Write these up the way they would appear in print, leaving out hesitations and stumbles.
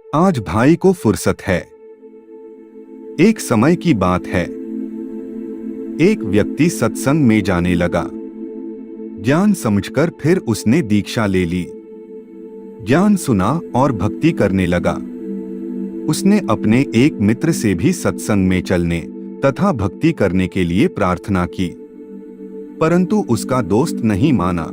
आज भाई को फुर्सत है। एक समय की बात है। एक व्यक्ति सत्संग में जाने लगा। ज्ञान समझकर फिर उसने दीक्षा ले ली। ज्ञान सुना और भक्ति करने लगा। उसने अपने एक मित्र से भी सत्संग में चलने तथा भक्ति करने के लिए प्रार्थना की, परंतु उसका दोस्त नहीं माना।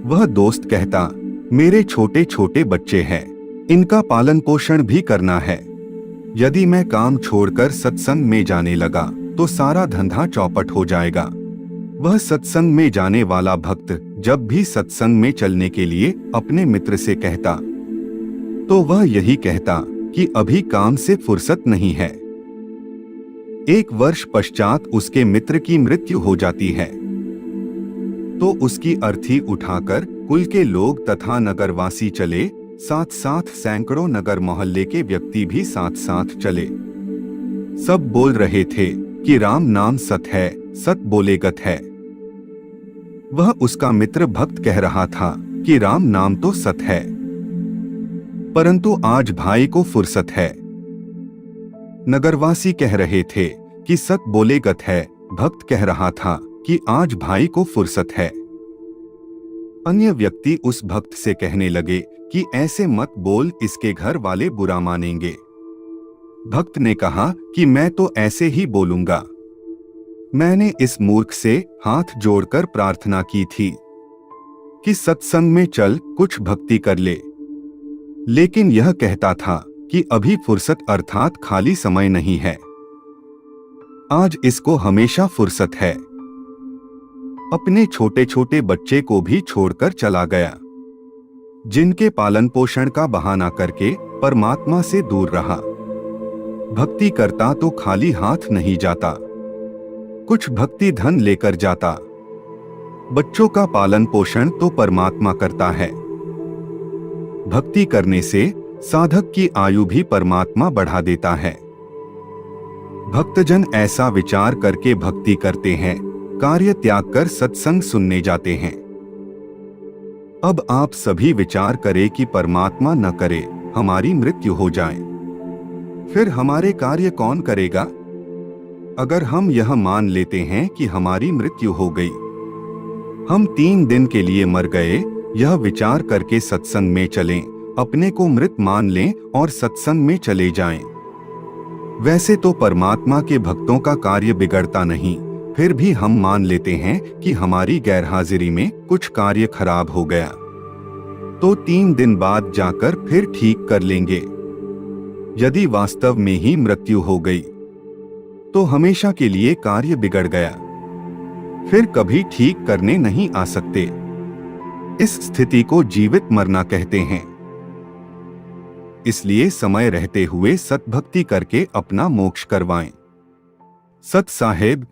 वह दोस्त कहता, मेरे छोटे छोटे बच्चे हैं, इनका पालन पोषण भी करना है। यदि मैं काम छोड़कर सत्संग में जाने लगा तो सारा धंधा चौपट हो जाएगा। वह सत्संग में जाने वाला भक्त जब भी सत्संग में चलने के लिए अपने मित्र से कहता तो वह यही कहता कि अभी काम से फुर्सत नहीं है। एक वर्ष पश्चात उसके मित्र की मृत्यु हो जाती है तो उसकी अर्थी उठाकर कुल के लोग तथा नगरवासी चले, साथ साथ सैकड़ों नगर मोहल्ले के व्यक्ति भी साथ साथ चले। सब बोल रहे थे कि राम नाम सत है, सत बोलेगत है। वह उसका मित्र भक्त कह रहा था कि राम नाम तो सत है, परंतु आज भाई को फुर्सत है। नगरवासी कह रहे थे कि सत बोलेगत है, भक्त कह रहा था कि आज भाई को फुर्सत है। अन्य व्यक्ति उस भक्त से कहने लगे कि ऐसे मत बोल, इसके घर वाले बुरा मानेंगे। भक्त ने कहा कि मैं तो ऐसे ही बोलूंगा। मैंने इस मूर्ख से हाथ जोड़कर प्रार्थना की थी कि सत्संग में चल, कुछ भक्ति कर ले, लेकिन यह कहता था कि अभी फुर्सत अर्थात खाली समय नहीं है। आज इसको हमेशा फुर्सत है। अपने छोटे छोटे बच्चे को भी छोड़कर चला गया, जिनके पालन पोषण का बहाना करके परमात्मा से दूर रहा। भक्ति करता तो खाली हाथ नहीं जाता, कुछ भक्ति धन लेकर जाता। बच्चों का पालन पोषण तो परमात्मा करता है। भक्ति करने से साधक की आयु भी परमात्मा बढ़ा देता है। भक्तजन ऐसा विचार करके भक्ति करते हैं, कार्य त्याग कर सत्संग सुनने जाते हैं। अब आप सभी विचार करें कि परमात्मा न करे हमारी मृत्यु हो जाए, फिर हमारे कार्य कौन करेगा? अगर हम यह मान लेते हैं कि हमारी मृत्यु हो गई, हम 3 दिन के लिए मर गए, यह विचार करके सत्संग में चलें, अपने को मृत मान लें और सत्संग में चले जाएं। वैसे तो परमात्मा के भक्तों का कार्य बिगड़ता नहीं, फिर भी हम मान लेते हैं कि हमारी गैरहाजिरी में कुछ कार्य खराब हो गया तो 3 दिन बाद जाकर फिर ठीक कर लेंगे। यदि वास्तव में ही मृत्यु हो गई तो हमेशा के लिए कार्य बिगड़ गया, फिर कभी ठीक करने नहीं आ सकते। इस स्थिति को जीवित मरना कहते हैं। इसलिए समय रहते हुए सतभक्ति करके अपना मोक्ष करवाएं। सत साहेब